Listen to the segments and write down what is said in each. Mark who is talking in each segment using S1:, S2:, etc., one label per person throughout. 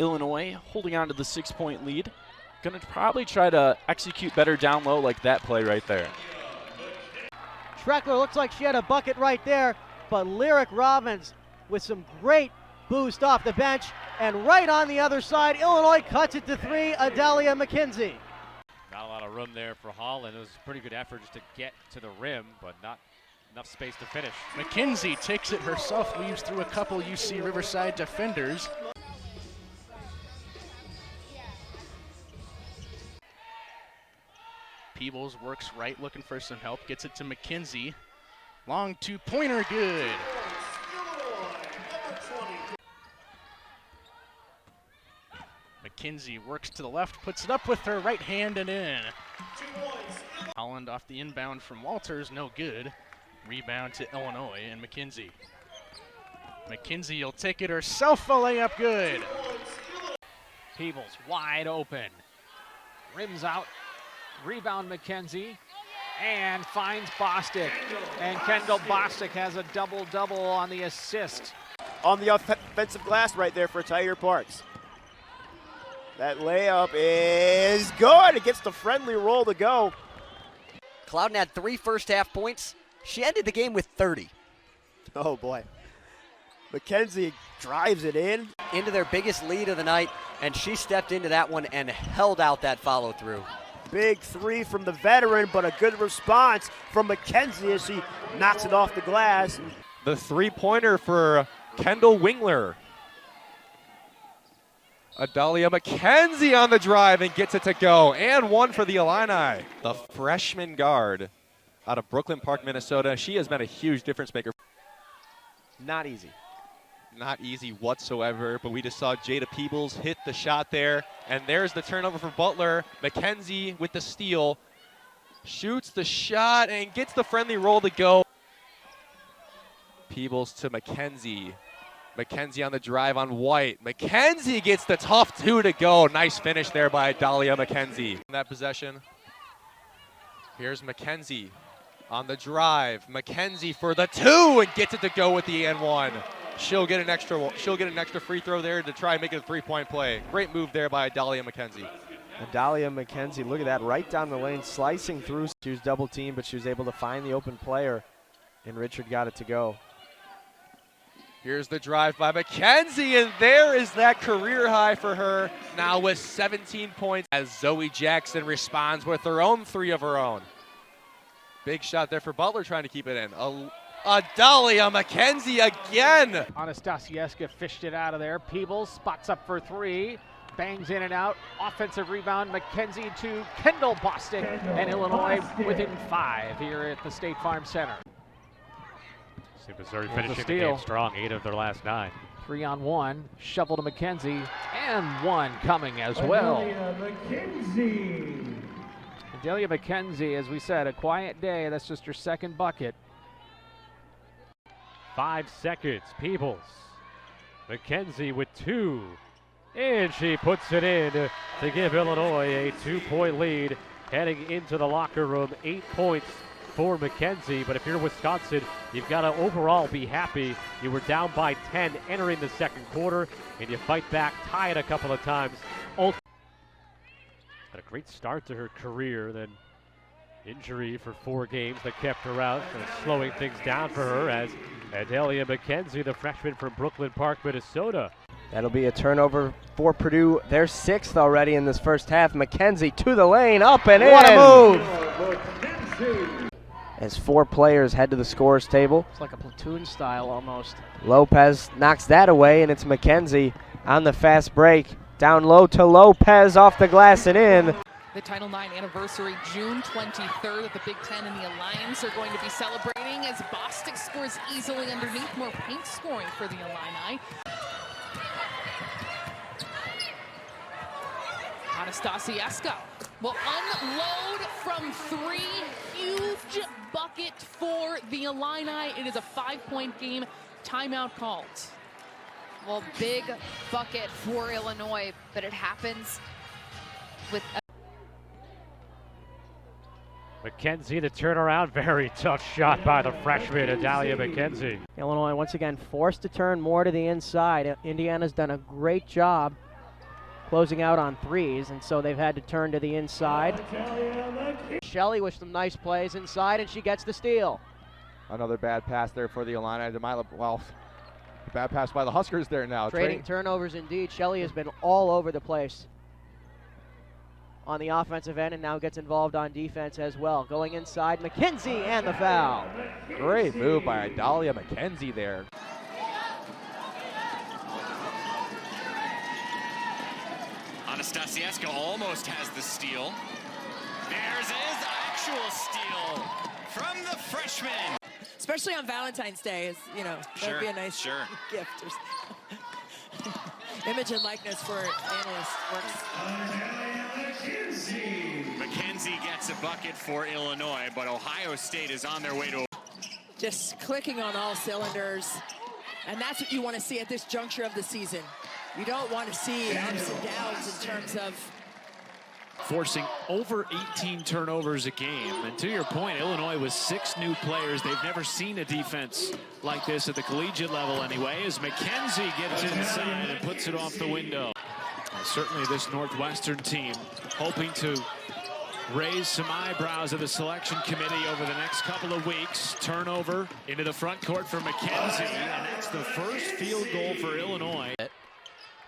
S1: Illinois holding on to the 6-point lead. Going to probably try to execute better down low like that play right there.
S2: Schreckler looks like she had a bucket right there, but Lyric Robbins with some great boost off the bench, and right on the other side, Illinois cuts it to 3, Adalia Mckenzie.
S3: Not a lot of room there for Holland. It was a pretty good effort just to get to the rim, but not enough space to finish.
S4: McKenzie takes it herself, weaves through a couple UC Riverside defenders. Peebles works right, looking for some help, gets it to McKenzie. Long two-pointer, good. McKenzie works to the left, puts it up with her right hand and in. Holland off the inbound from Walters, no good. Rebound to Illinois and McKenzie. McKenzie will take it herself, a layup good.
S5: Peebles wide open. Rims out. Rebound McKenzie. And finds Bostic. And Kendall Bostic has a double-double on the assist.
S6: On the offensive glass right there for Tiger Parks. That layup is good. It gets the friendly roll to go.
S7: Clouden had 3 first-half points. She ended the game with 30.
S6: Oh, boy. McKenzie drives it in.
S7: Into their biggest lead of the night, and she stepped into that one and held out that follow-through.
S6: Big 3 from the veteran, but a good response from McKenzie as she knocks it off the glass.
S8: The three-pointer for Kendall Wingler. Adalia Mckenzie on the drive and gets it to go. And one for the Illini. The freshman guard out of Brooklyn Park, Minnesota. She has been a huge difference maker.
S6: Not easy.
S8: Not easy whatsoever, but we just saw Jada Peebles hit the shot there. And there's the turnover for Butler. McKenzie with the steal. Shoots the shot and gets the friendly roll to go. Peebles to McKenzie. McKenzie on the drive on White. McKenzie gets the tough 2 to go. Nice finish there by Adalia Mckenzie. In that possession, here's McKenzie on the drive. McKenzie for the 2 and gets it to go with the and-1. She'll get an extra free throw there to try and make it a 3-point play. Great move there by Adalia Mckenzie.
S9: Adalia Mckenzie, look at that, right down the lane, slicing through. She was double teamed, but she was able to find the open player, and Richard got it to go.
S8: Here's the drive by McKenzie, and there is that career high for her, now with 17 points as Zoe Jackson responds with her own 3 of her own. Big shot there for Butler trying to keep it in. Adalia Mckenzie again.
S5: Anastasieska fished it out of there. Peebles spots up for 3. Bangs in and out. Offensive rebound. McKenzie to Kendall Bostic. And Illinois within 5 here at the State Farm Center.
S3: See Missouri finishing the game strong, 8 of their last 9.
S5: 3-on-1, shovel to McKenzie, and 1 coming as well. Adalia McKenzie, as we said, a quiet day. That's just her 2nd bucket.
S3: 5 seconds, Peebles. McKenzie with 2. And she puts it in to give Illinois a 2-point lead heading into the locker room. 8 points for McKenzie, but if you're Wisconsin, you've got to overall be happy. You were down by 10 entering the 2nd quarter, and you fight back, tie it a couple of times. Had a great start to her career, then injury for 4 games that kept her out, slowing things down for her as Adalia Mckenzie, the freshman from Brooklyn Park, Minnesota.
S9: That'll be a turnover for Purdue. They're 6th already in this first half. McKenzie to the lane, up and in.
S2: What a move!
S9: As 4 players head to the scorer's table.
S2: It's like a platoon style almost.
S9: Lopez knocks that away, and it's McKenzie on the fast break. Down low to Lopez, off the glass and in.
S10: The Title IX anniversary, June 23rd, that the Big Ten and the Alliance are going to be celebrating as Bostic scores easily underneath. More paint scoring for the Illini. Anastasieska will unload from 3. Huge bucket for the Illini. It is a 5-point game. Timeout called.
S11: Well, big bucket for Illinois, but it happens with
S3: McKenzie, the turnaround, very tough shot by the freshman, Adalia Mckenzie.
S2: Illinois once again forced to turn more to the inside. Indiana's done a great job closing out on threes, and so they've had to turn to the inside. Shelley with some nice plays inside, and she gets the steal.
S12: Another bad pass there for the Illini. Well, bad pass by the Huskers there now.
S2: Trading turnovers indeed. Shelley has been all over the place on the offensive end and now gets involved on defense as well. Going inside, Mckenzie and the foul.
S12: Great move by Adalia Mckenzie there.
S13: Anastasievska almost has the steal. There's his actual steal from the freshman.
S14: Especially on Valentine's Day, is, you know, that'd be a nice gift. Image and likeness for analysts works.
S13: Mckenzie gets a bucket for Illinois, but Ohio State is on their way to.
S14: Just clicking on all cylinders, and that's what you want to see at this juncture of the season. You don't want to see ups and downs in terms of
S5: forcing over 18 turnovers a game. And to your point, Illinois with 6 new players. They've never seen a defense like this at the collegiate level anyway, as Mckenzie gets inside and puts it off the window. And certainly this Northwestern team hoping to raise some eyebrows of the selection committee over the next couple of weeks. Turnover into the front court for Mckenzie, and that's the first field goal for Illinois.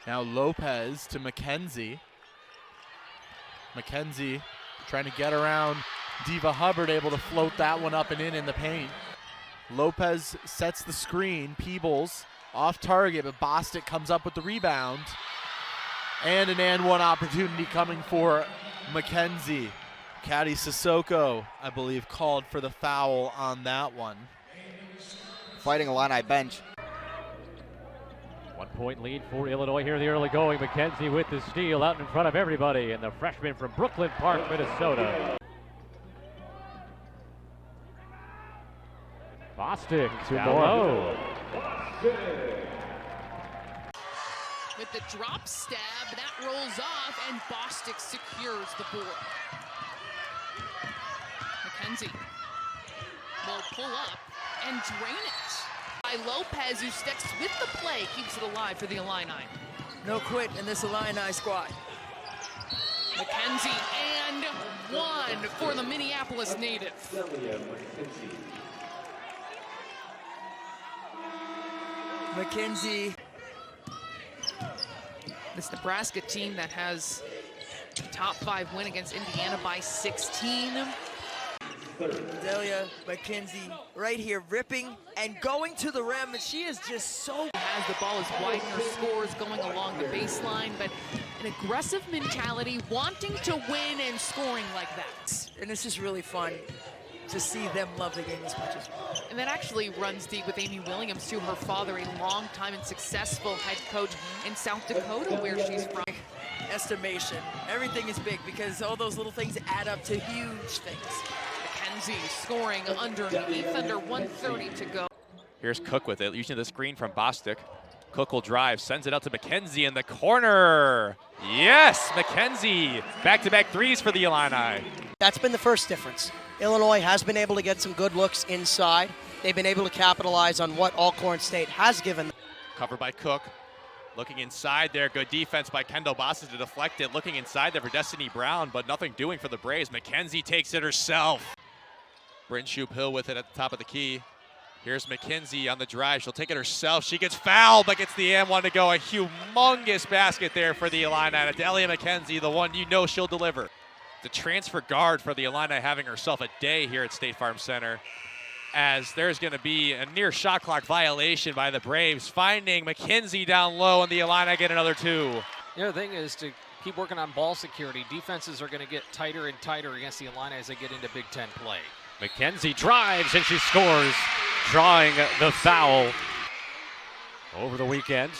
S15: Now Lopez to Mckenzie. Mckenzie trying to get around Diva Hubbard, able to float that one up and in the paint. Lopez sets the screen. Peebles off target, but Bostic comes up with the rebound. And an and one opportunity coming for Mckenzie. Caddy Sissoko, I believe, called for the foul on that one.
S16: Fighting Illini bench.
S3: 1 point lead for Illinois here in the early going. Mckenzie with the steal out in front of everybody, and the freshman from Brooklyn Park, Minnesota. Bostic down low.
S10: With the drop stab, that rolls off, and Bostic secures the board. Mckenzie will pull up and drain it. By Lopez, who sticks with the play, keeps it alive for the Illini.
S14: no quit in this Illini squad.
S10: Mckenzie and one for the Minneapolis native.
S14: Mckenzie.
S10: This Nebraska team that has a top 5 win against Indiana by 16.
S14: Adalia Mckenzie right here ripping and going to the rim, and she is just so...
S10: As the ball is Widener scores going along the baseline, but an aggressive mentality, wanting to win and scoring like that.
S14: And this is really fun to see them love the game as much as well.
S10: And that actually runs deep with Amy Williams, too. Her father, a long-time and successful head coach in South Dakota, where she's from.
S14: Estimation. Everything is big because all those little things add up to huge things.
S10: Mckenzie scoring underneath, under 1:30 to go.
S8: Here's Cook with it, using the screen from Bostic. Cook will drive, sends it out to Mckenzie in the corner. Yes, Mckenzie. Back-to-back threes for the Illini.
S17: That's been the first difference. Illinois has been able to get some good looks inside. They've been able to capitalize on what Alcorn State has given them.
S8: Covered by Cook. Looking inside there, good defense by Kendall Bostic to deflect it. Looking inside there for Destiny Brown, but nothing doing for the Braves. Mckenzie takes it herself. Bryn Shoup-Hill with it at the top of the key. Here's Mckenzie on the drive. She'll take it herself. She gets fouled, but gets the and one to go. A humongous basket there for the Illini. Adalia Mckenzie, the one you know she'll deliver. The transfer guard for the Illini having herself a day here at State Farm Center, as there's going to be a near shot clock violation by the Braves, finding Mckenzie down low, and the Illini get another 2.
S5: The other thing is to keep working on ball security. Defenses are going to get tighter and tighter against the Illini as they get into Big Ten play.
S3: Mckenzie drives and she scores, drawing the foul over the weekend.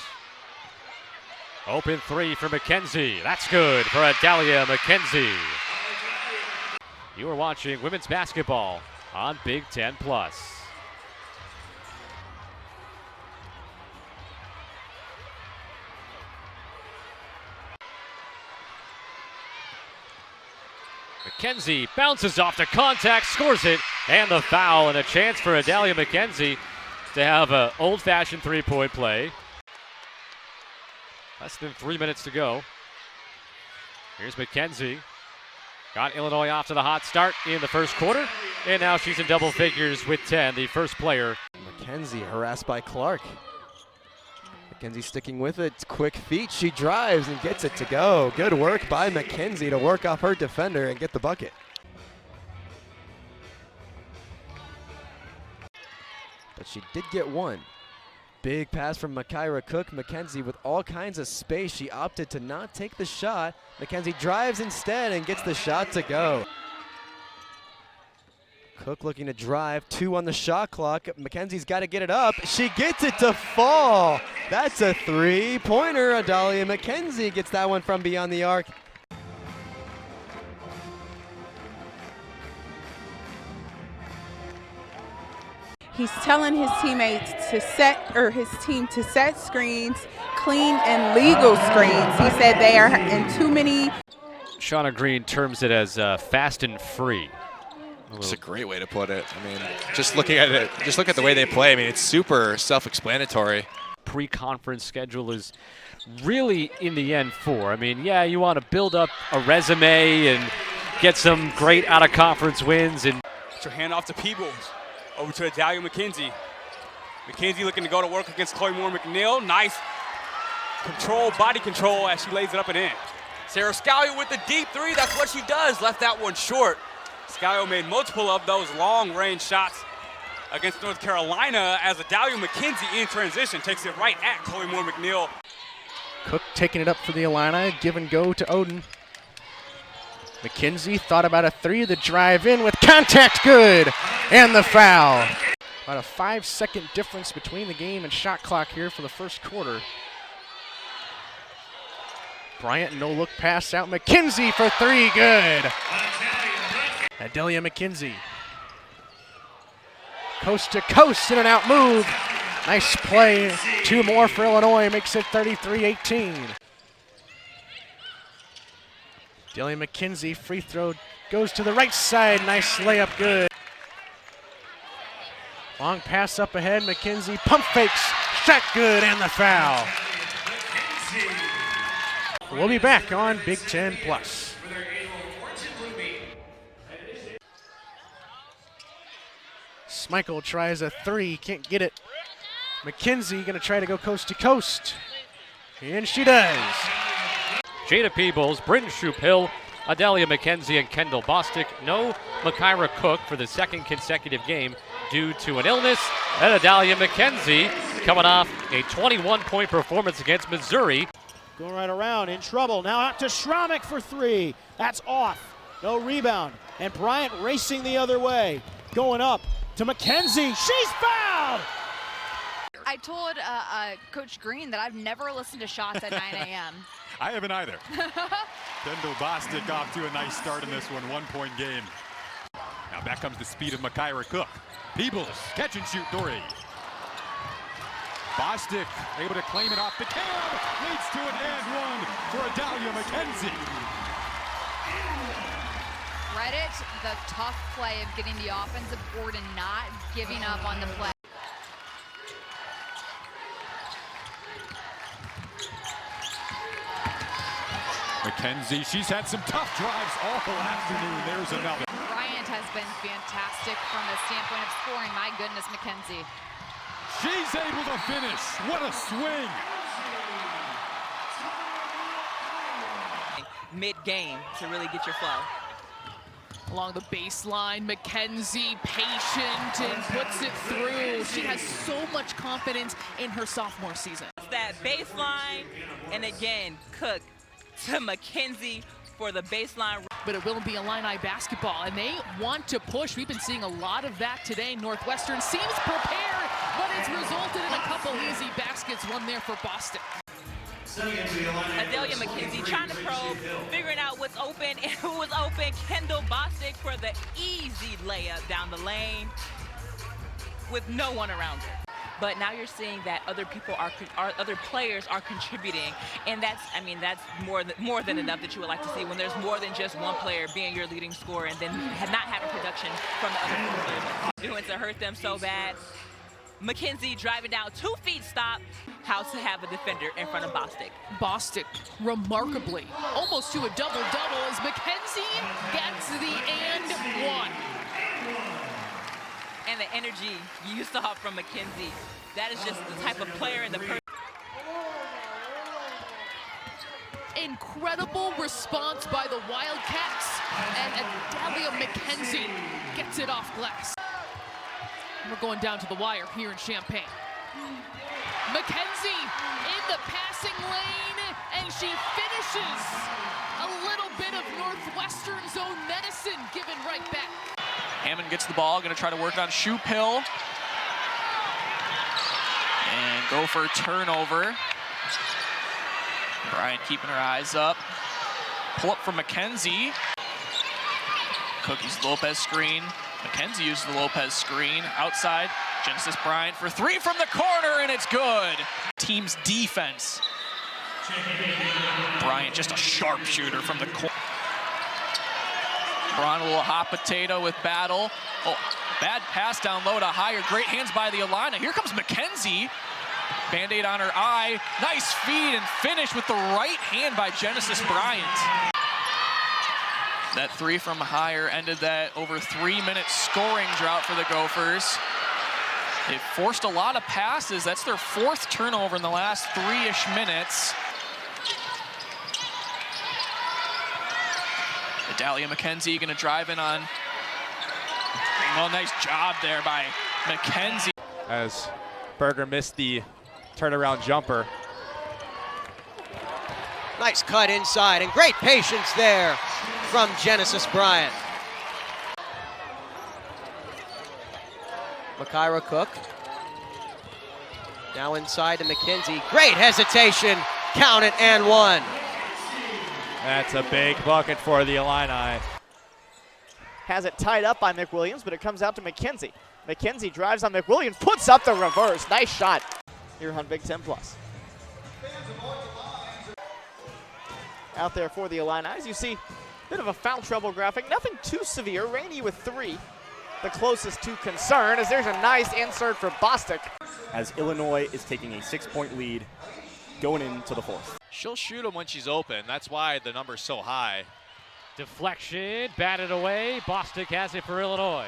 S3: Open 3 for Mckenzie. That's good for Adalia Mckenzie. You are watching women's basketball on Big Ten Plus. Mckenzie bounces off to contact, scores it, and the foul, and a chance for Adalia Mckenzie to have an old-fashioned three-point play. Less than 3 minutes to go. Here's McKenzie. Got Illinois off to the hot start in the first quarter, and now she's in double figures with 10, the first player.
S9: McKenzie harassed by Clark. McKenzie sticking with it. Quick feet. She drives and gets it to go. Good work by McKenzie to work off her defender and get the bucket. But she did get one. Big pass from Makira Cook. McKenzie with all kinds of space. She opted to not take the shot. McKenzie drives instead and gets the shot to go. Cook looking to drive, 2 on the shot clock. McKenzie's got to get it up. She gets it to fall. That's a 3-pointer. Adalia Mckenzie gets that one from beyond the arc.
S18: He's telling his teammates to his team to set screens, clean and legal screens. He said they are in too many.
S3: Shauna Green terms it as fast and free.
S8: It's a great way to put it. I mean, just looking at it, just look at the way they play. I mean, it's super self-explanatory.
S3: Pre-conference schedule is really in the end for. I mean, yeah, you want to build up a resume and get some great out-of-conference wins. And
S19: it's her handoff to Peebles. Over to Adalia Mckenzie. Mckenzie looking to go to work against Chloe Moore-McNeil. Nice control, body control as she lays it up and in. Sarah Scalio with the deep three. That's what she does. Left that one short. Scalio made multiple of those long-range shots against North Carolina as Adalia Mckenzie in transition takes it right at Chloe Moore-McNeil.
S4: Cook taking it up for the Illini. Give and go to Oden. McKenzie thought about a 3, the drive in with contact, good, and the foul. About a 5-second difference between the game and shot clock here for the first quarter. Bryant, no look pass out, McKenzie for 3, good. Adalia Mckenzie. Coast to coast, in and out move. Nice play, 2 more for Illinois, makes it 33-18. Adalia Mckenzie, free throw, goes to the right side, nice layup, good. Long pass up ahead, McKenzie pump fakes, shot good, and the foul. We'll be back on Big Ten Plus. Schmeichel tries a 3, can't get it. McKenzie gonna try to go coast to coast, and she does.
S3: Jada Peebles, Bryn Shoup-Hill, Adalia Mckenzie, and Kendall Bostic. No Makira Cook for the second consecutive game due to an illness. And Adalia Mckenzie coming off a 21-point performance against Missouri.
S20: Going right around, in trouble. Now out to Schramek for 3. That's off. No rebound. And Bryant racing the other way. Going up to Mckenzie. She's fouled!
S11: I told Coach Green that I've never listened to shots at 9 a.m.
S21: I haven't either. Kendall Bostic off to a nice start in this one, 1-point game. Now back comes the speed of Makira Cook. Peebles, catch and shoot three. Bostic able to claim it off the cab, leads to an and one for Adalia Mckenzie.
S11: Credit the tough play of getting the offensive board and not giving up on the play.
S21: Mckenzie, she's had some tough drives all afternoon. There's another.
S11: Bryant has been fantastic from the standpoint of scoring. My goodness, Mckenzie.
S21: She's able to finish. What a swing.
S22: Mid-game to really get your flow.
S10: Along the baseline, Mckenzie patient and puts it through. She has so much confidence in her sophomore season.
S22: That baseline, and again, Cook to Mckenzie for the baseline.
S10: But it will be Illini basketball, and they want to push. We've been seeing a lot of that today. Northwestern seems prepared, but it's resulted in a couple easy baskets. One there for Boston.
S22: Adalia Mckenzie trying to probe, figuring out what's open and who was open. Kendall Bostic for the easy layup down the lane with no one around her. But now you're seeing that other players are contributing, and that's more than enough that you would like to see when there's more than just one player being your leading scorer and then not having production from the other players doing to hurt them so bad. Mckenzie driving down 2 feet stop. How to have a defender in front of Bostic.
S10: Bostic, remarkably, almost to a double-double as Mckenzie gets the and one.
S22: And the energy you saw from Mckenzie. That is just the type of player and the person.
S10: Incredible response by the Wildcats, and Adalia Mckenzie gets it off glass. We're going down to the wire here in Champaign. Mckenzie in the passing lane, and she finishes. A little bit of Northwestern's own medicine given right back.
S5: Hammond gets the ball, going to try to work on Shoe Pill. And go for a turnover. Bryant keeping her eyes up. Pull up from Mckenzie. Cookie's Lopez screen. Mckenzie uses the Lopez screen. Outside, Genesis Bryant for 3 from the corner, and it's good. Team's defense. Bryant just a sharpshooter from the corner. Braun a little hot potato with Battle. Oh, bad pass down low to Higher. Great hands by the Illini. Here comes Mckenzie. Band-aid on her eye. Nice feed and finish with the right hand by Genesis Bryant. That 3 from Higher ended that over 3-minute scoring drought for the Gophers. It forced a lot of passes. That's their 4th turnover in the last 3-ish minutes. Adalia Mckenzie gonna drive in on. Oh, nice job there by Mckenzie.
S8: As Berger missed the turnaround jumper.
S2: Nice cut inside, and great patience there from Genesis Bryant. Makira Cook. Now inside to Mckenzie. Great hesitation. Count it and one.
S1: That's a big bucket for the Illini.
S6: Has it tied up by McWilliams, but it comes out to Mckenzie. Mckenzie drives on McWilliams, puts up the reverse. Nice shot here on Big Ten Plus. Out there for the Illini. As you see, a bit of a foul trouble graphic. Nothing too severe. Rainey with 3. The closest to concern, as there's a nice insert for Bostic.
S7: As Illinois is taking a 6-point lead going into the 4th.
S8: She'll shoot them when she's open. That's why the number's so high.
S3: Deflection, batted away. Bostic has it for Illinois.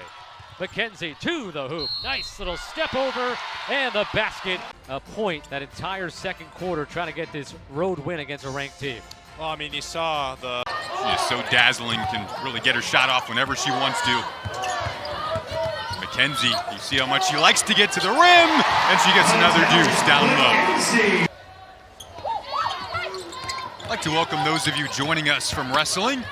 S3: Mckenzie to the hoop. Nice little step over and the basket. A point that entire second quarter trying to get this road win against a ranked team.
S21: Well, I mean, you saw the... She is so dazzling, can really get her shot off whenever she wants to. Mckenzie, you see how much she likes to get to the rim, and she gets another deuce down low. I'd like to welcome those of you joining us from wrestling.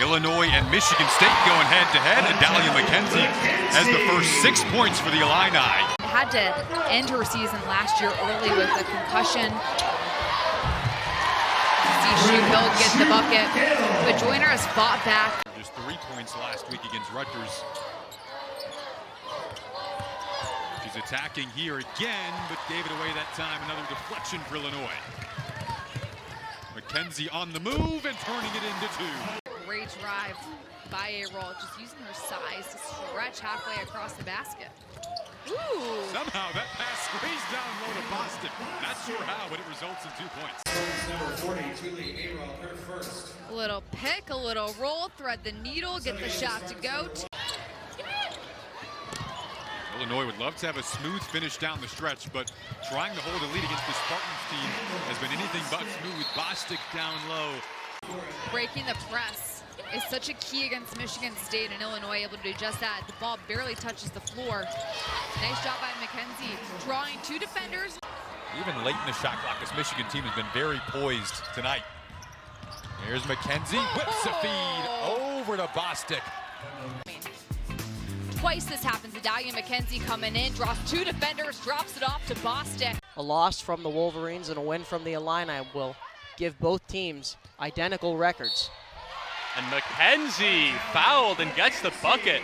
S21: Illinois and Michigan State going head-to-head. Adalia Mckenzie has the first 6 points for the Illini.
S11: Had to end her season last year early with a concussion. See Shoe Pill get the bucket, but Joyner has fought back.
S21: Just 3 points last week against Rutgers. She's attacking here again, but gave it away that time. Another deflection for Illinois. Mckenzie on the move and turning it into 2.
S11: Great drive by A-Roll, just using her size to stretch halfway across the basket. Ooh.
S21: Somehow that pass squeezed down low to Boston. Not sure how, but it results in 2 points.
S11: Number 40, Julie A-Roll, her first. A little pick, a little roll, thread the needle, get the shot to go.
S21: Illinois would love to have a smooth finish down the stretch, but trying to hold a lead against the Spartans team has been anything but smooth. Bostic down low.
S11: Breaking the press is such a key against Michigan State, and Illinois able to do just that. The ball barely touches the floor. Nice job by Mckenzie, drawing 2 defenders.
S21: Even late in the shot clock, this Michigan team has been very poised tonight. Here's Mckenzie, whips a feed over to Bostic.
S11: Twice this happens. Adalia Mckenzie coming in, draws 2 defenders, drops it off to Bostic.
S2: A loss from the Wolverines and a win from the Illini will give both teams identical records.
S23: And Mckenzie fouled and gets the bucket.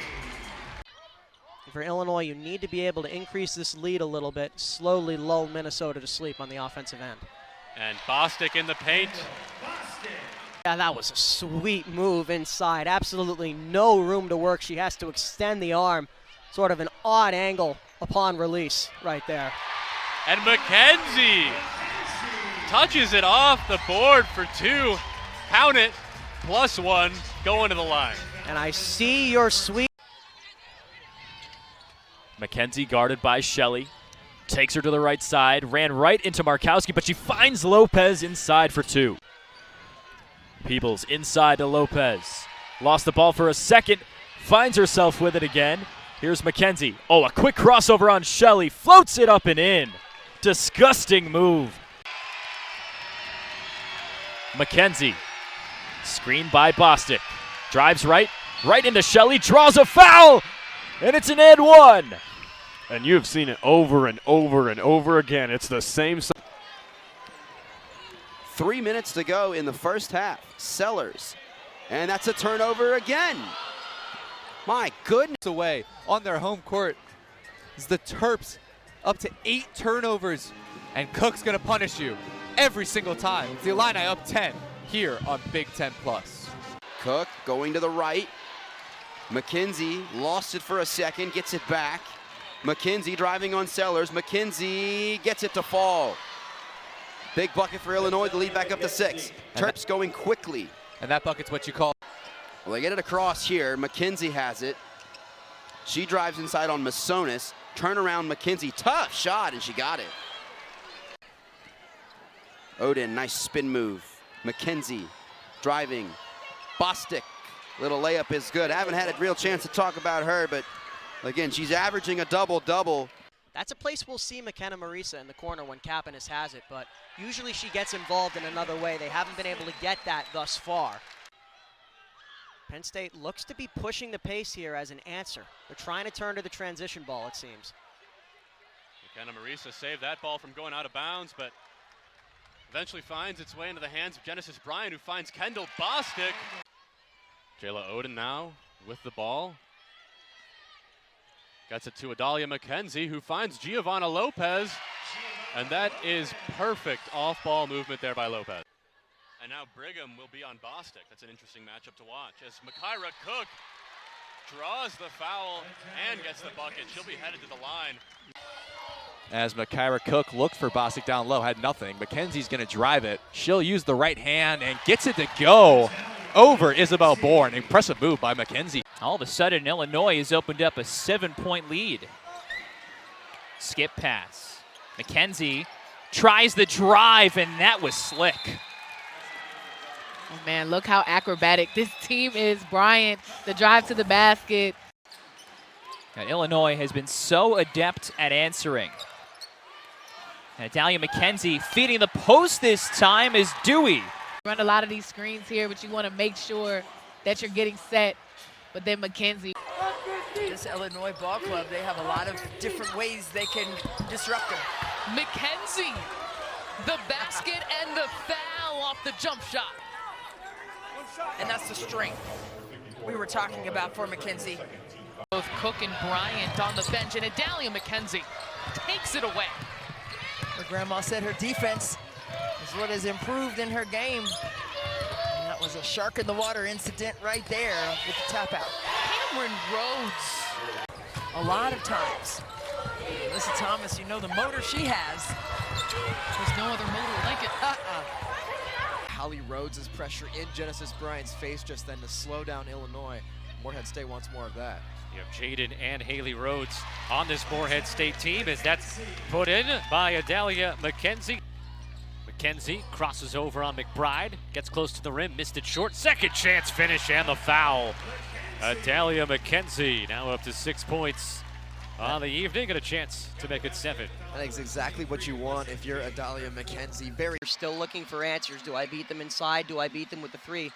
S2: For Illinois, you need to be able to increase this lead a little bit, slowly lull Minnesota to sleep on the offensive end.
S23: And Bostic in the paint.
S2: Yeah, that was a sweet move inside. Absolutely no room to work. She has to extend the arm, sort of an odd angle upon release right there.
S23: And Mckenzie touches it off the board for two. Count it, +1, going to the line.
S2: And I see your sweet.
S12: Mckenzie guarded by Shelley. Takes her to the right side, ran right into Markowski, but she finds Lopez inside for two. Peebles inside to Lopez. Lost the ball for a second, finds herself with it again. Here's Mckenzie. Oh, a quick crossover on Shelley, floats it up and in. Disgusting move. Mckenzie, screened by Bostic. Drives right into Shelley, draws a foul, and it's an and one.
S13: And you've seen it over and over and over again. It's the same.
S15: 3 minutes to go in the first half. Sellers. And that's a turnover again. My goodness.
S24: Away on their home court is the Terps, up to 8 turnovers. And Cook's going to punish you every single time. It's the Illini up 10 here on Big Ten Plus.
S15: Cook going to the right. Mckenzie lost it for a second, gets it back. Mckenzie driving on Sellers. Mckenzie gets it to fall. Big bucket for Illinois, the lead back up to 6. Terps going quickly.
S24: And that bucket's what you call.
S15: Well, they get it across here. Mckenzie has it. She drives inside on Masonis. Turnaround Mckenzie, tough shot, and she got it. Odin, nice spin move. Mckenzie driving. Bostic, little layup is good. I haven't had a real chance to talk about her, but again, she's averaging a double-double.
S17: That's a place we'll see McKenna Marisa in the corner when Kapanis has it, but usually she gets involved in another way. They haven't been able to get that thus far. Penn State looks to be pushing the pace here as an answer. They're trying to turn to the transition ball, it seems.
S23: McKenna Marisa saved that ball from going out of bounds, but eventually finds its way into the hands of Genesis Bryant, who finds Kendall Bostic. Jayla Odin now with the ball. Gets it to Adalia Mckenzie, who finds Giovanna Lopez. And that is perfect off-ball movement there by Lopez. And now Brigham will be on Bostic. That's an interesting matchup to watch as Makira Cook draws the foul and gets the bucket. She'll be headed to the line.
S8: As Makira Cook looked for Bostic down low, had nothing. Mackenzie's going to drive it. She'll use the right hand and gets it to go over Isabel Bourne. Impressive move by Mckenzie.
S5: All of a sudden, Illinois has opened up a 7-point lead. Skip pass. Mckenzie tries the drive, and that was slick.
S10: Oh, man, look how acrobatic this team is. Bryant, the drive to the basket.
S5: And Illinois has been so adept at answering. And Adalia Mckenzie feeding the post this time is Dewey.
S10: Run a lot of these screens here, but you want to make sure that you're getting set. But then Mckenzie.
S14: This Illinois ball club, they have a lot of different ways they can disrupt them.
S10: Mckenzie, the basket and the foul off the jump shot.
S14: And that's the strength we were talking about for Mckenzie.
S10: Both Cook and Bryant on the bench, and Adalia Mckenzie takes it away.
S14: Her grandma said her defense is what has improved in her game. And that was a shark in the water incident right there with the tap out.
S10: Cameron Rhodes.
S14: A lot of times. Alyssa Thomas, you know the motor she has.
S10: There's no other motor like it.
S9: Hallie Rhodes' pressure in Genesis Bryant's face just then to slow down Illinois. Morehead State wants more of that.
S3: You have Jaden and Haley Rhodes on this Morehead State team as that's put in by Adalia Mckenzie. Mckenzie crosses over on McBride, gets close to the rim, missed it short. Second chance finish and the foul. Adalia Mckenzie now up to 6 points on the evening and a chance to make it 7.
S9: I think it's exactly what you want if you're Adalia Mckenzie. Very
S17: still looking for answers. Do I beat them inside? Do I beat them with the 3?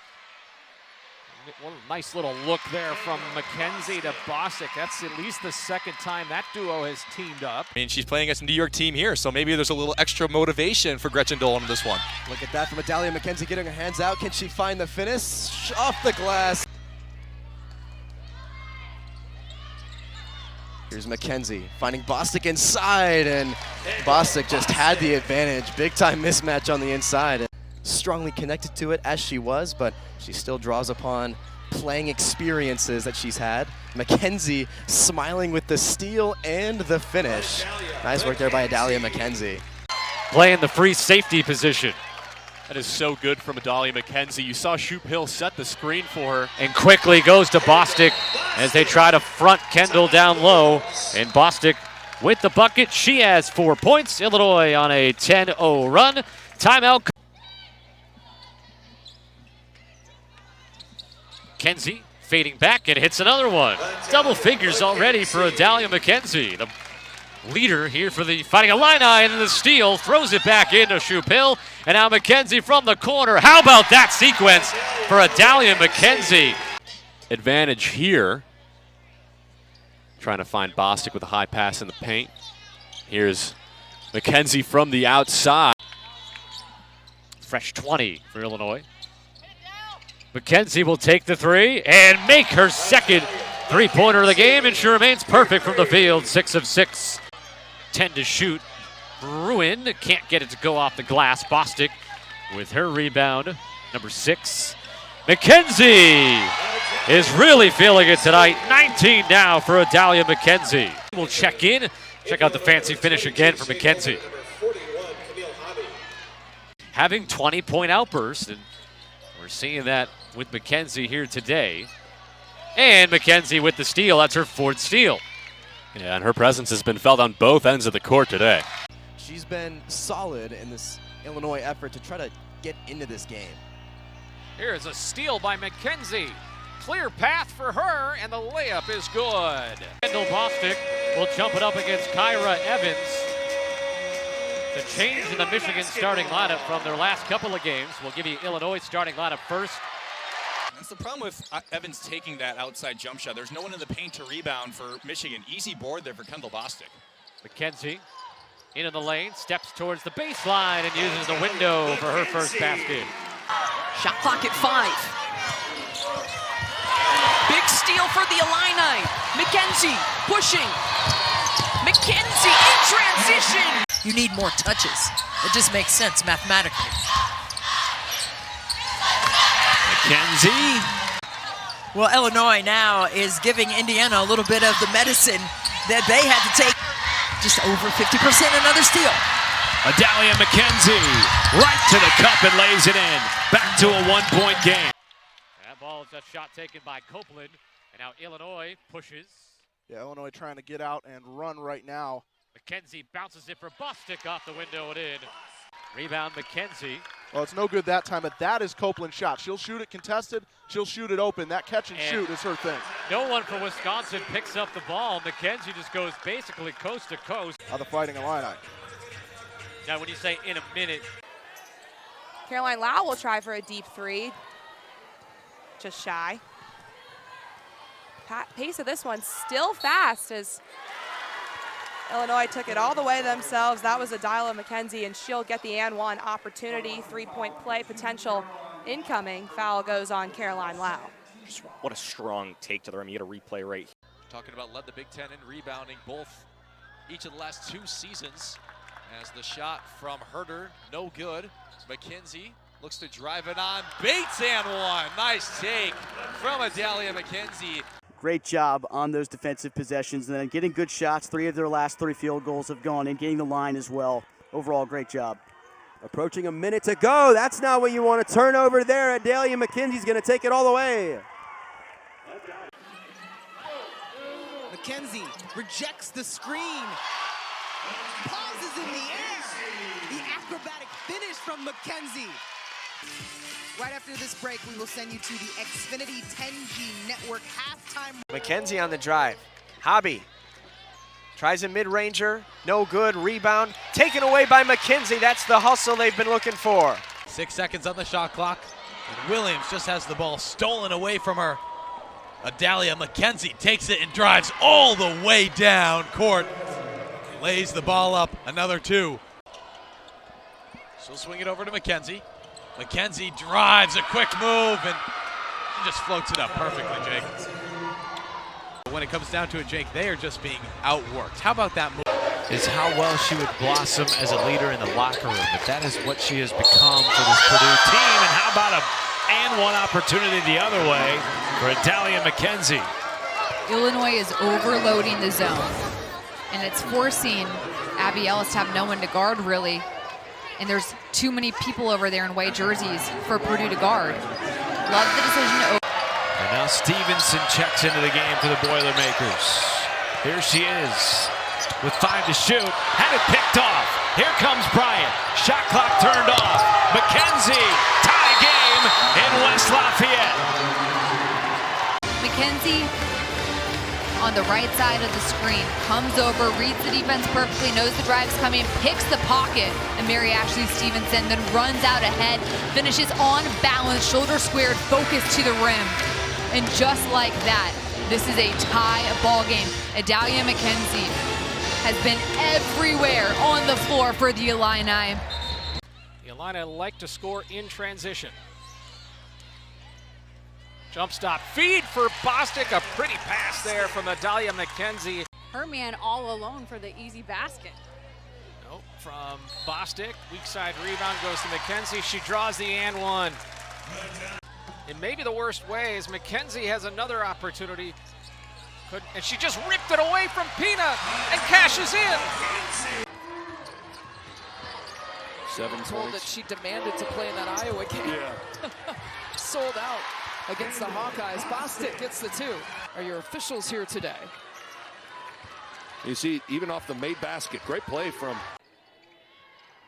S5: One nice little look there from Mckenzie to Bostic. That's at least the second time that duo has teamed up.
S8: I mean, she's playing against a New York team here, so maybe there's a little extra motivation for Gretchen Dolan in this one.
S9: Look at that from Adalia Mckenzie getting her hands out. Can she find the finish? Off the glass. Here's Mckenzie finding Bostic inside, and Bostic just had the advantage. Big time mismatch on the inside. Strongly connected to it as she was, but she still draws upon playing experiences that she's had. Mckenzie smiling with the steal and the finish. Nice work there by Adalia Mckenzie.
S3: Playing the free safety position.
S23: That is so good from Adalia Mckenzie. You saw Shoop Hill set the screen for her.
S3: And quickly goes to Bostic as they try to front Kendall down low. And Bostic with the bucket. She has 4 points. Illinois on a 10-0 run. Timeout. Mckenzie fading back and hits another one. Double figures already for Adalia Mckenzie. The leader here for the Fighting Illini, and the steal throws it back into Shoop Hill. And now Mckenzie from the corner. How about that sequence for Adalia Mckenzie?
S8: Advantage here. Trying to find Bostic with a high pass in the paint. Here's Mckenzie from the outside.
S3: Fresh 20 for Illinois. Mckenzie will take the three and make her second three-pointer of the game, and she remains perfect from the field, 6 of 6. 10 to shoot. Bruin can't get it to go off the glass. Bostic with her rebound, number 6. Mckenzie is really feeling it tonight. 19 now for Adalia Mckenzie. We'll check in, check out the fancy finish again for Mckenzie. Having 20-point outbursts, and we're seeing that with Mckenzie here today. And Mckenzie with the steal. That's her 4th steal.
S8: Yeah, and her presence has been felt on both ends of the court today.
S9: She's been solid in this Illinois effort to try to get into this game.
S5: Here's a steal by Mckenzie. Clear path for her, and the layup is good.
S3: Kendall Bostic will jump it up against Kyra Evans. The change in the Michigan starting lineup from their last couple of games. We'll give you Illinois starting lineup first.
S7: That's the problem with Evans taking that outside jump shot. There's no one in the paint to rebound for Michigan. Easy board there for Kendall Bostic.
S3: Mckenzie into the lane, steps towards the baseline and uses the window for her first basket.
S4: Shot clock at 5. Big steal for the Illini. Mckenzie pushing. Mckenzie in transition. You need more touches. It just makes sense mathematically.
S23: Mckenzie.
S14: Well, Illinois now is giving Indiana a little bit of the medicine that they had to take. Just over 50%, another steal.
S23: Adalia Mckenzie right to the cup and lays it in. Back to a 1-point game.
S3: That ball is a shot taken by Copeland, and now Illinois pushes.
S16: Yeah, Illinois trying to get out and run right now.
S3: Mckenzie bounces it for Bostic off the window and in. Rebound Mckenzie.
S16: Well, it's no good that time, but that is Copeland's shot. She'll shoot it contested. She'll shoot it open. That catch and shoot is her thing.
S3: No one from Wisconsin picks up the ball. Mckenzie just goes basically coast to coast.
S16: The Fighting Illini.
S3: Now, when you say in a minute.
S18: Caroline Lau will try for a deep 3. Just shy. Pace of this one still fast as Illinois took it all the way themselves. That was Adalia Mckenzie, and she'll get the and one opportunity. 3-point play potential incoming. Foul goes on Caroline Lau.
S7: Just what a strong take to the rim. You get a replay right here.
S8: Talking about led the Big Ten in rebounding each of the last 2 seasons. As the shot from Herder, no good. Mckenzie looks to drive it on. Bates and one. Nice take from Adalia Mckenzie.
S19: Great job on those defensive possessions and then getting good shots. 3 of their last 3 field goals have gone in, getting the line as well. Overall, great job.
S25: Approaching a minute to go. That's not what you want to turn over there. Adalia Mckenzie's going to take it all the way.
S14: Mckenzie rejects the screen. Pauses in the air. The acrobatic finish from Mckenzie. Right after this break, we will send you to the Xfinity 10G Network halftime.
S26: Mckenzie on the drive. Hobby tries a mid-ranger. No good. Rebound taken away by Mckenzie. That's the hustle they've been looking for.
S27: 6 seconds on the shot clock. And Williams just has the ball stolen away from her. Adalia Mckenzie takes it and drives all the way down court. Lays the ball up. Another 2. She'll swing it over to Mckenzie. Mckenzie drives a quick move, and she just floats it up perfectly, Jake. When it comes down to it, Jake, they are just being outworked. How about that move?
S12: Is how well she would blossom as a leader in the locker room. But that is what she has become for this Purdue team. And how about a
S1: and one opportunity the other way for Adalia Mckenzie.
S2: Illinois is overloading the zone, and it's forcing Abby Ellis to have no one to guard, really. And there's too many people over there in white jerseys for Purdue to guard. Love the decision to open.
S1: And now Stevenson checks into the game for the Boilermakers. Here she is with 5 to shoot. Had it picked off. Here comes Bryant. Shot clock turned off. Mckenzie, tie game in West Lafayette.
S2: Mckenzie on the right side of the screen, comes over, reads the defense perfectly, knows the drive's coming, picks the pocket, and Mary Ashley Stevenson then runs out ahead, finishes on balance, shoulder squared, focused to the rim. And just like that, this is a tie ball game. Adalia Mckenzie has been everywhere on the floor for the Illini.
S5: The Illini like to score in transition. Jump stop, feed for Bostic, a pretty pass there from Adalia Mckenzie.
S6: Her man all alone for the easy basket.
S5: Nope, from Bostic, weak side rebound goes to Mckenzie. She draws the and one. In maybe the worst ways, Mckenzie has another opportunity. And she just ripped it away from Pina and cashes in.
S11: 7 told that she demanded to play in that Iowa game. Yeah. Sold out against the Hawkeyes. Bostic gets the 2. Are your officials here today?
S20: You see, even off the made basket, great play from.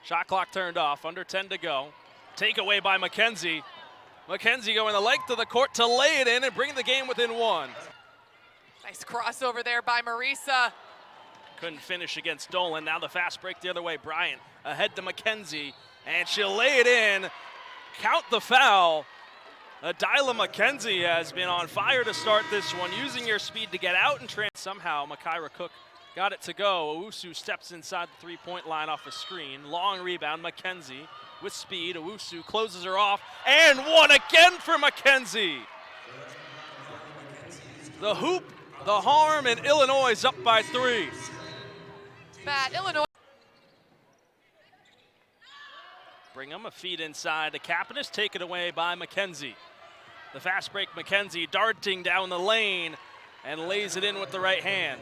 S23: Shot clock turned off, under 10 to go. Takeaway by Mckenzie. Mckenzie going the length of the court to lay it in and bring the game within 1.
S6: Nice crossover there by Marisa.
S23: Couldn't finish against Dolan. Now the fast break the other way. Bryant ahead to Mckenzie, and she'll lay it in. Count the foul. Adalia Mckenzie has been on fire to start this one, using your speed to get out and somehow Makira Cook got it to go. Owusu steps inside the three-point line off a screen. Long rebound, Mckenzie with speed. Owusu closes her off, and one again for Mckenzie. The hoop, the harm, and Illinois is up by 3.
S6: Matt, Illinois.
S23: Brigham, a feed inside. The Capitas taken away by Mckenzie. The fast break, Mckenzie darting down the lane and lays it in with the right hand.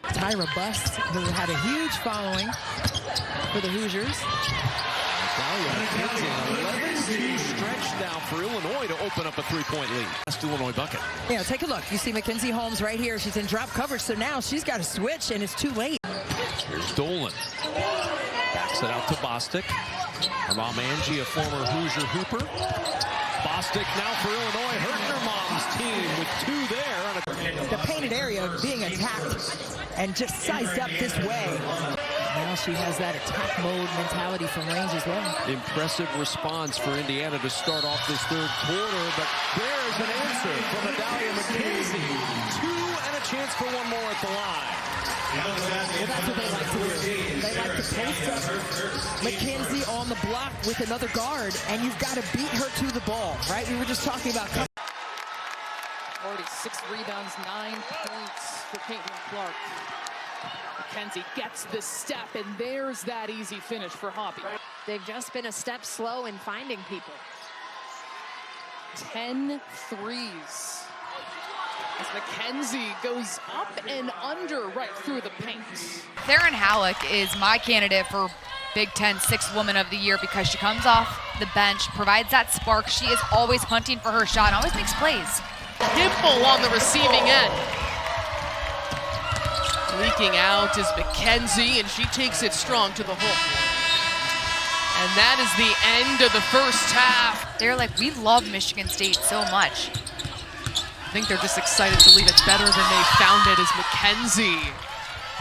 S21: Tyra Bust, who had a huge following for the Hoosiers.
S20: 11-2 stretch now for Illinois to open up a 3-point lead. Last Illinois bucket.
S21: Yeah, take a look. You see Mackenzie Holmes right here. She's in drop coverage, so now she's got to switch, and it's too late.
S20: Here's Dolan. Backs it out to Bostic. Ramanji, a former Hoosier hooper. Bostic now for Illinois, hurting her mom's team with 2 there.
S21: The painted area being attacked and just sized up this way. Now she has that attack mode mentality from range as well.
S20: Impressive response for Indiana to start off this 3rd quarter, but there's an answer from Adalia Mckenzie. 2 and a chance for 1 more at the line.
S21: Well, that's what they like to do. They like to post up Mckenzie on the block with another guard, and you've got to beat her to the ball, right? We were just talking about.
S10: Already 6 rebounds, 9 points for Caitlin Clark. Mckenzie gets the step, and there's that easy finish for Hoppy.
S6: They've just been a step slow in finding people.
S10: 10 threes. As Mckenzie goes up and under right through the paint.
S2: Theron Halleck is my candidate for Big Ten 6th Woman of the Year because she comes off the bench, provides that spark. She is always hunting for her shot and always makes plays.
S10: Himple on the receiving end. Leaking out is Mckenzie, and she takes it strong to the hook. And that is the end of the first half.
S2: They're like, we love Michigan State so much.
S10: I think they're just excited to leave it better than they found it as Mckenzie.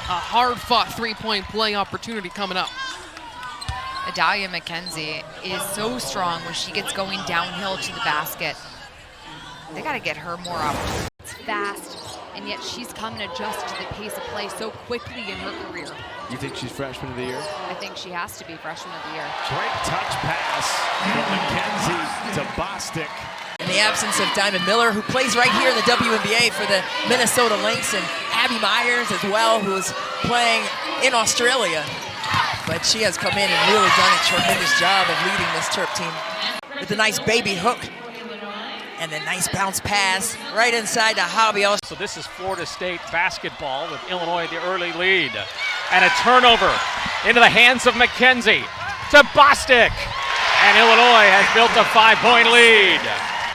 S10: A hard-fought 3-point play opportunity coming up.
S2: Adalia Mckenzie is so strong when she gets going downhill to the basket. They got to get her more opportunities. It's fast, and yet she's come and adjusted to the pace of play so quickly in her career.
S13: You think she's freshman of the year?
S2: I think she has to be freshman of the year.
S1: Great touch pass from Mckenzie to Bostic.
S17: In the absence of Diamond Miller, who plays right here in the WNBA for the Minnesota Lynx, and Abby Myers as well, who is playing in Australia. But she has come in and really done a tremendous job of leading this Terp team with a nice baby hook
S3: And the nice bounce pass right inside to Hobby.
S5: So this is Florida State basketball with Illinois the early lead. And a turnover into the hands of McKenzie to Bostic. And Illinois has built a 5-point lead.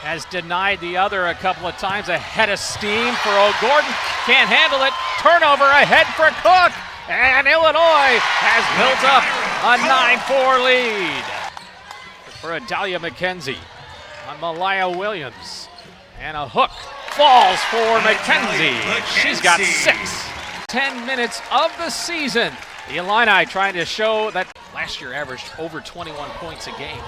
S5: Has denied the other a couple of times. A head of steam for O'Gordon. Can't handle it. Turnover ahead for Cook. And Illinois has built up a 9-4 lead. For Adalia Mckenzie on Malaya Williams. And a hook falls for McKenzie. She's got 6. 10 minutes of the season. The Illini trying to show that last year averaged over 21 points a game.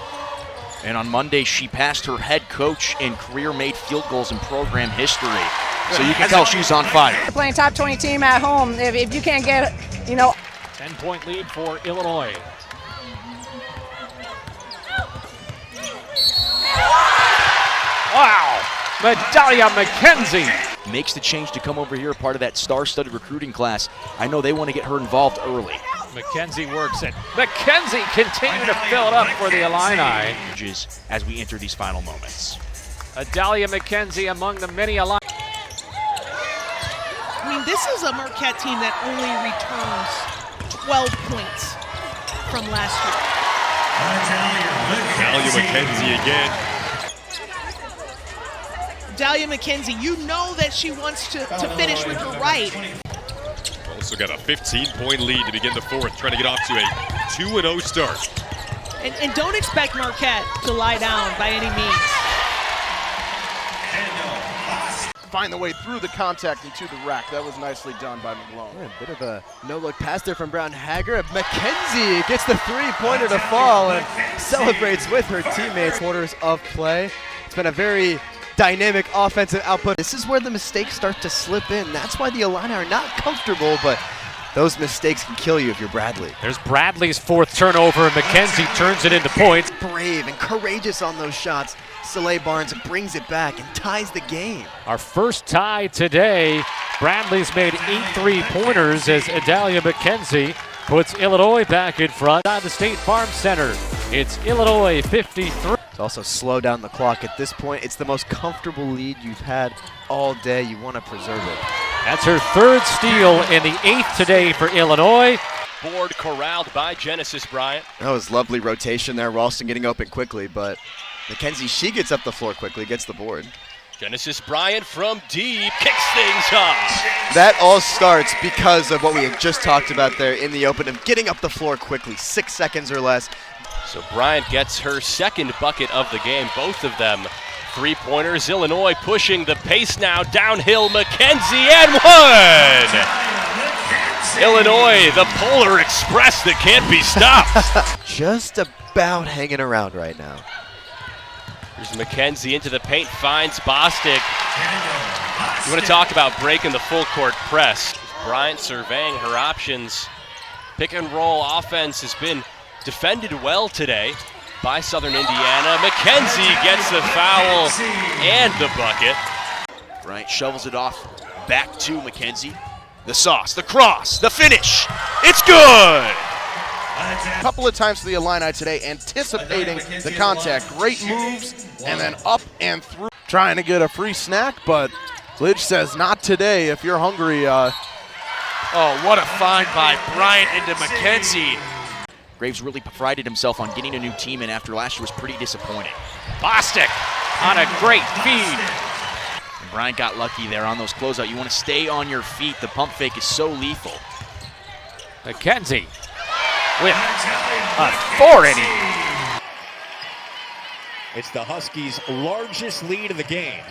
S4: And on Monday, she passed her head coach in career-made field goals in program history. So you can tell she's on fire.
S9: Playing top 20 team at home, if you can't get,
S5: 10-point lead for Illinois. Wow, Adalia Mckenzie.
S4: Makes the change to come over here, part of that star-studded recruiting class. I know they want to get her involved early.
S5: McKenzie works it. McKenzie continue to fill it up for the Illini.
S4: As we enter these final moments.
S5: Adalia Mckenzie among the many Illini.
S21: I mean, this is a Marquette team that only returns 12 points from last year.
S13: Adalia Mckenzie again.
S21: Adalia Mckenzie, you know that she wants to finish with her right.
S13: Also got a 15-point lead to begin the fourth, trying to get off to a 2-0 start.
S21: And don't expect Marquette to lie down by any means.
S15: Find the way through the contact and to the rack. That was nicely done by McGlone.
S25: Yeah, a bit of a no-look pass there from Brown Hager. Mckenzie gets the three-pointer to fall and celebrates with her teammates. Quarters of play. It's been a very dynamic offensive output. This is where the mistakes start to slip in. That's why the Illini are not comfortable, but those mistakes can kill you if you're Bradley.
S5: There's Bradley's 4th turnover, and McKenzie turns it into points.
S25: Brave and courageous on those shots. Soleil Barnes brings it back and ties the game.
S5: Our first tie today. Bradley's made 8 3-pointers as Adalia Mckenzie puts Illinois back in front at the State Farm Center. It's Illinois 53.
S25: To also slow down the clock at this point. It's the most comfortable lead you've had all day. You want to preserve it.
S5: That's her 3rd steal in the 8th today for Illinois.
S16: Board corralled by Genesis Bryant.
S25: That was lovely rotation there. Ralston getting open quickly, but Mckenzie, she gets up the floor quickly, gets the board.
S16: Genesis Bryant from deep kicks things off.
S25: That all starts because of what we had just talked about there in the open of getting up the floor quickly, 6 seconds or less.
S16: So Bryant gets her 2nd bucket of the game, both of them 3-pointers. Illinois pushing the pace now, downhill Mckenzie and 1! Illinois, the Polar Express that can't be stopped.
S25: Just about hanging around right now.
S16: Here's Mckenzie into the paint, finds Bostic. You want to talk about breaking the full court press. Bryant surveying her options. Pick and roll offense has been defended well today by Southern Indiana. Mckenzie gets the foul and the bucket.
S4: Bryant shovels it off back to McKenzie. The sauce, the cross, the finish. It's good!
S15: A couple of times for the Illini today, anticipating the contact. Great moves, and then up and through. Trying to get a free snack, but Lidge says not today if you're hungry.
S27: Oh, what a find by Bryant into McKenzie.
S4: Graves really prided himself on getting a new team in after last year was pretty disappointing.
S5: Bostic on a great feed.
S4: And Bryant got lucky there on those closeout. You want to stay on your feet. The pump fake is so lethal.
S5: McKenzie with authority.
S22: It's the Huskies' largest lead of the game.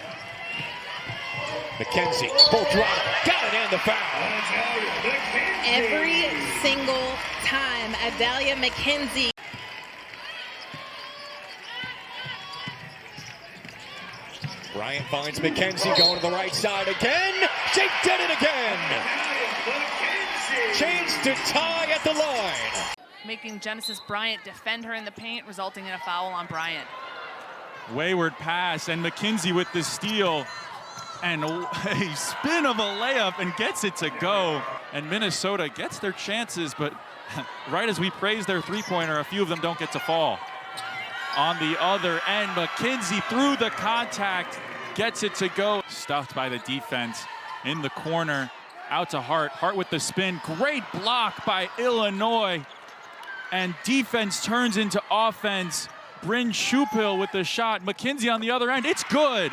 S22: McKenzie, full throttle, got it and the foul.
S21: Every single time, Adalia Mckenzie.
S22: Bryant finds McKenzie going to the right side again. She did it again. Chance to tie at the line.
S24: Making Genesis Bryant defend her in the paint, resulting in a foul on Bryant.
S28: Wayward pass, and McKenzie with the steal. And a spin of a layup and gets it to go. And Minnesota gets their chances, but right as we praise their three-pointer, a few of them don't get to fall. on the other end. McKenzie through the contact, gets it to go. Stuffed by the defense in the corner, out to Hart. Hart with the spin, great block by Illinois. And defense turns into offense. Bryn Shupil with the shot. McKenzie on the other end, it's good.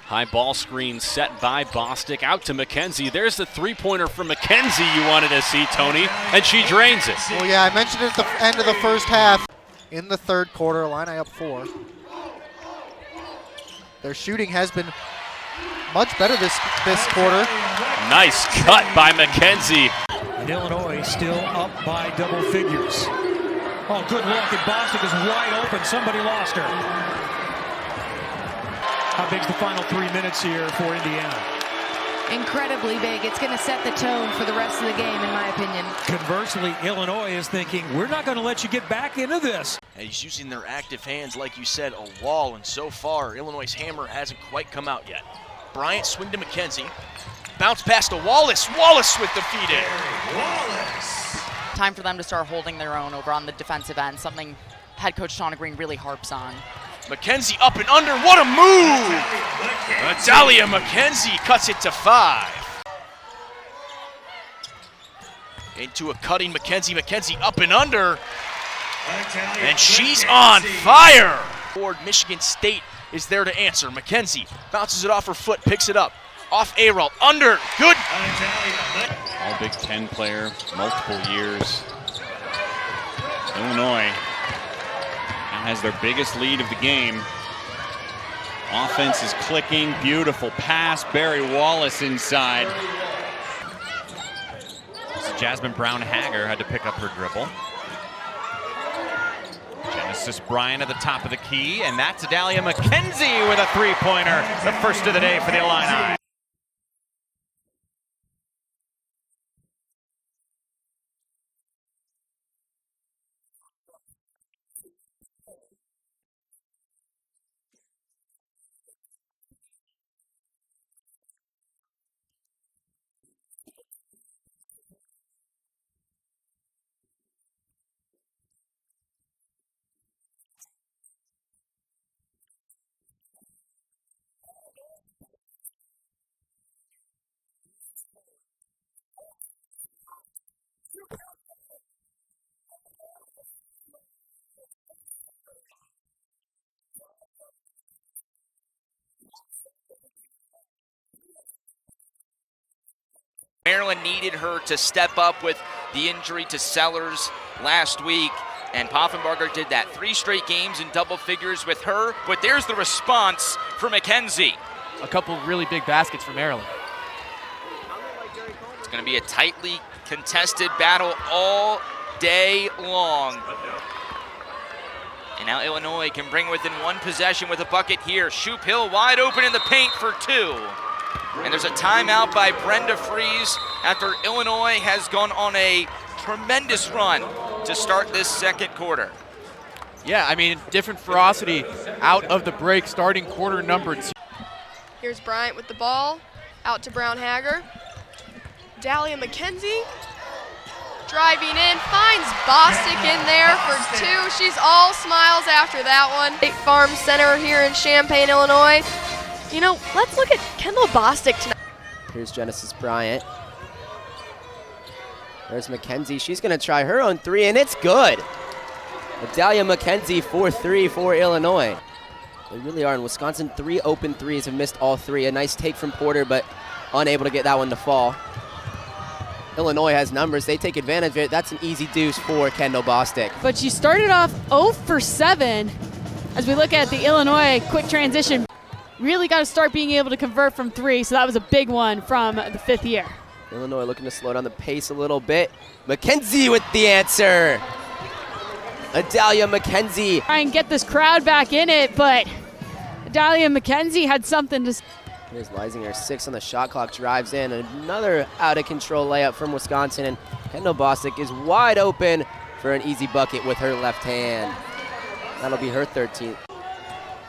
S16: High ball screen set by Bostic, out to McKenzie. There's the three-pointer from McKenzie you wanted to see, Tony, and she drains it.
S7: Well, yeah, I mentioned it at the end of the first half. In the third quarter, Illini up 4. Their shooting has been much better this quarter.
S16: Nice cut by McKenzie.
S20: And Illinois still up by double figures. Oh, good look, and Bostic is wide open. Somebody lost her. How big's the final 3 minutes here for Indiana?
S21: Incredibly big. It's going to set the tone for the rest of the game, in my opinion.
S20: Conversely, Illinois is thinking, we're not going to let you get back into this.
S4: And he's using their active hands, like you said, a wall, and so far, Illinois' hammer hasn't quite come out yet. Bryant swing to McKenzie. Bounce pass to Wallace. Wallace with the feed in.
S8: Wallace. Time for them to start holding their own over on the defensive end, something head coach Shauna Green really harps on.
S4: McKenzie up and under, what a move! Adalia Mckenzie cuts it to 5. Into a cutting McKenzie, McKenzie up and under, and she's on fire! Michigan State is there to answer. McKenzie bounces it off her foot, picks it up, off A-roll, under, good!
S28: All Big Ten player, multiple years. Illinois has their biggest lead of the game. Offense is clicking, beautiful pass, Barry Wallace inside. So Jasmine Brown-Hager had to pick up her dribble. Genesis Bryant at the top of the key, and that's Adalia Mckenzie with a three-pointer, the first of the day for the Illini.
S11: Maryland needed her to step up with the injury to Sellers last week, and Poffenbarger did that. 3 straight games in double figures with her, but there's the response for McKenzie.
S12: A couple of really big baskets for Maryland.
S11: It's going to be a tightly contested battle all day long. And now Illinois can bring within 1 possession with a bucket here. Shupil wide open in the paint for 2. And there's a timeout by Brenda Fries after Illinois has gone on a tremendous run to start this second quarter.
S27: Yeah, I mean, different ferocity out of the break, starting quarter number 2.
S14: Here's Bryant with the ball, out to Brown-Hager. Adalia Mckenzie driving in, finds Bostic in there for 2. She's all smiles after that one. State Farm Center here in Champaign, Illinois. You know, let's look at Kendall Bostic tonight.
S25: Here's Genesis Bryant. There's McKenzie. She's going to try her own 3, and it's good. Adalia Mckenzie for 3 for Illinois. They really are. In Wisconsin, 3 open threes, have missed all 3. A nice take from Porter, but unable to get that one to fall. Illinois has numbers. They take advantage of it. That's an easy deuce for Kendall Bostic.
S18: But she started off 0 for 7. As we look at the Illinois quick transition, really got to start being able to convert from 3, so that was a big one from the 5th year.
S25: Illinois looking to slow down the pace a little bit. McKenzie with the answer. Adalia Mckenzie.
S18: Try and get this crowd back in it, but Adalia Mckenzie had something to...
S25: Here's Leisinger, 6 on the shot clock, drives in. Another out-of-control layup from Wisconsin, and Kendall Bostic is wide open for an easy bucket with her left hand. That'll be her 13th.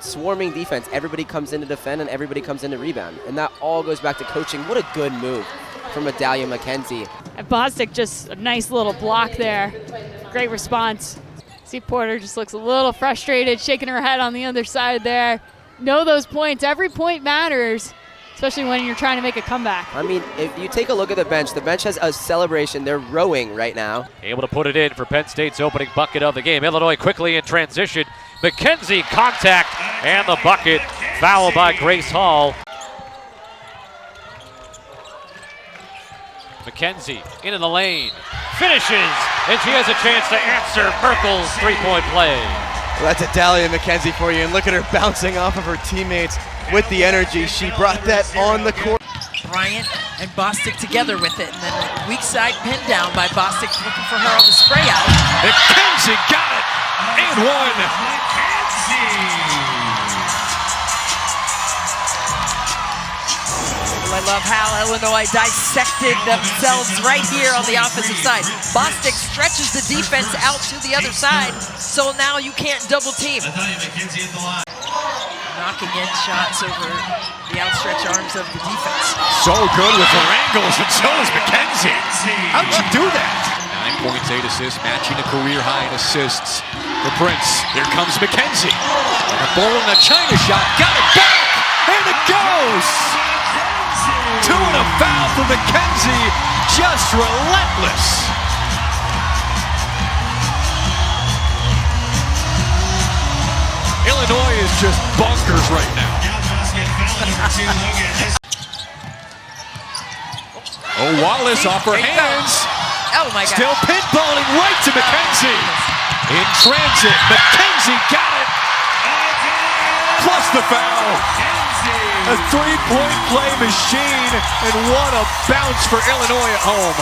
S25: Swarming defense. Everybody comes in to defend and everybody comes in to rebound. And that all goes back to coaching. What a good move from Adalia Mckenzie.
S18: And Bostic, just a nice little block there. Great response. See Porter just looks a little frustrated, shaking her head on the other side there. Know those points. Every point matters, especially when you're trying to make a comeback.
S25: I mean, if you take a look at the bench has a celebration. They're rowing right now.
S1: Able to put it in for Penn State's opening bucket of the game. Illinois quickly in transition. McKenzie contact and the bucket. Foul by Grace Hall. McKenzie into the lane. Finishes, and she has a chance to answer Merkel's three-point play.
S25: Well, that's Adalia Mckenzie for you, and look at her bouncing off of her teammates with the energy. She brought that on the court.
S3: Bryant and Bostic together with it, and then a weak side pin down by Bostic looking for her on the spray out.
S22: McKenzie got it, and one.
S3: I love how Illinois dissected themselves right here on the offensive side. Bostic stretches the defense out to the other side, so now you can't double team. Knocking in shots over the outstretched arms of the defense.
S22: So good with her angles, and so is McKenzie. How'd you do that? 9 points, 8 assists, matching a career high in assists. The Prince, here comes McKenzie. The ball in the China shot, got it back, and it goes! 2 and a foul for McKenzie, just relentless. Illinois is just bonkers right now. Oh, Wallace off her hands.
S3: Oh my God.
S22: Still pinballing right to McKenzie. In transit, McKenzie got it. Plus the foul. A three-point play machine, and what a bounce for Illinois at home.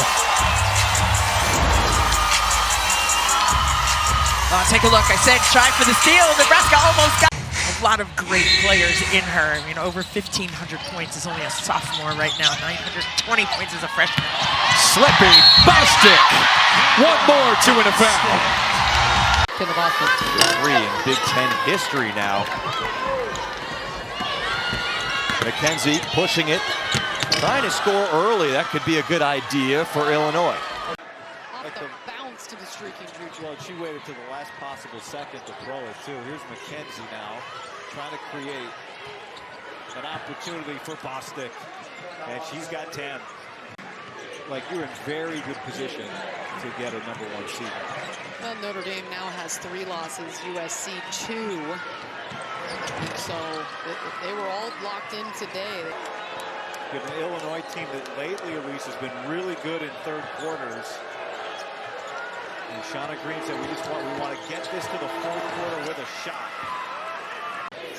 S3: Take a look. I said try for the steal. Nebraska almost got a lot of great players in her. I mean, over 1,500 points is only a sophomore right now. 920 points as a freshman.
S22: Slipping, Bostic. One more, 2 and a foul.
S2: Three in Big Ten history now. McKenzie pushing it, trying to score early. That could be a good idea for Illinois.
S21: Bounce to the streaking Juju.
S2: Well, she waited to the last possible second to throw it too. Here's McKenzie now, trying to create an opportunity for Bostic, and she's got 10. Like, you're in very good position to get a #1 seed.
S21: Well, Notre Dame now has 3 losses, USC 2. So they were all locked in today.
S2: You have an Illinois team that lately, at least, has been really good in third quarters. And Shauna Green said, we want to get this to the fourth quarter with a shot.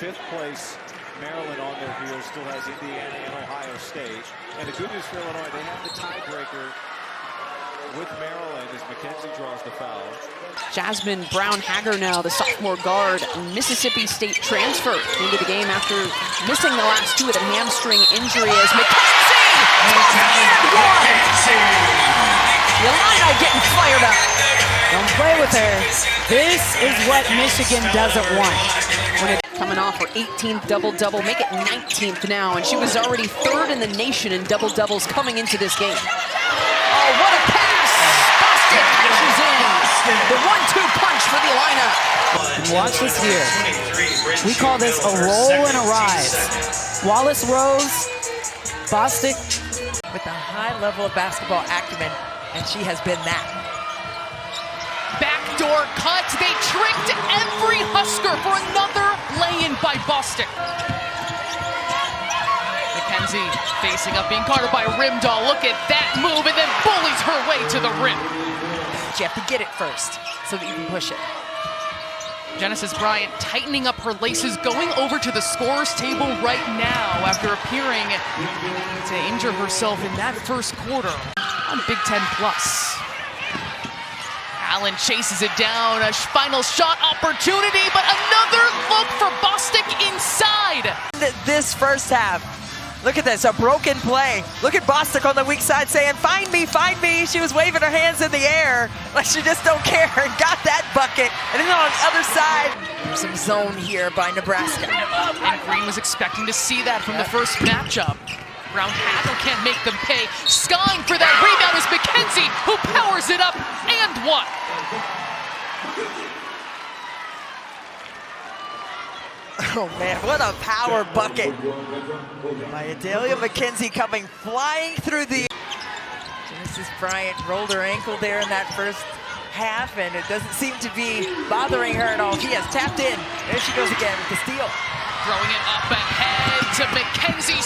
S2: 5th place, Maryland on their heels, still has Indiana and Ohio State. And the good news for Illinois, they have the tiebreaker with Maryland as McKenzie draws the foul.
S21: Jasmine Brown-Hager now, the sophomore guard, Mississippi State transfer into the game after missing the last 2 with a hamstring injury as McKenzie!
S3: The Illini getting fired up.
S21: Don't play with her. This is what Michigan doesn't want. Coming off her 18th double-double, make it 19th now, and she was already 3rd in the nation in double-doubles coming into this game.
S3: Oh, what a pass! Bostic catches in. The 1-2 punch for the Illini.
S21: Watch this here. We call this a roll and a rise. Wallace Rose, Bostic.
S3: With a high level of basketball acumen, and she has been that.
S6: Backdoor cut. They tricked every Husker for another lay-in by Bostic. McKenzie facing up, being guarded by Rimdahl. Look at that move, and then bullies her way to the rim.
S3: You have to get it first so that you can push it.
S6: Genesis Bryant tightening up her laces, going over to the scorer's table right now after appearing to injure herself in that first quarter on Big Ten Plus. Allen chases it down, a final shot opportunity, but another look for Bostic inside.
S3: This first half, look at this, a broken play. Look at Bostic on the weak side saying, find me, find me. She was waving her hands in the air like she just don't care and got that bucket. And then on the other side, there's some zone here by Nebraska.
S6: And Green was expecting to see that from the first matchup. Brown-Hager can't make them pay. Skying for that rebound is McKenzie, who powers it up and one.
S3: Oh man, what a power bucket by Adalia Mckenzie coming flying through the... Genesis Bryant rolled her ankle there in that first half, and it doesn't seem to be bothering her at all. She has tapped in. There she goes again with the steal.
S6: Throwing it up ahead to McKenzie.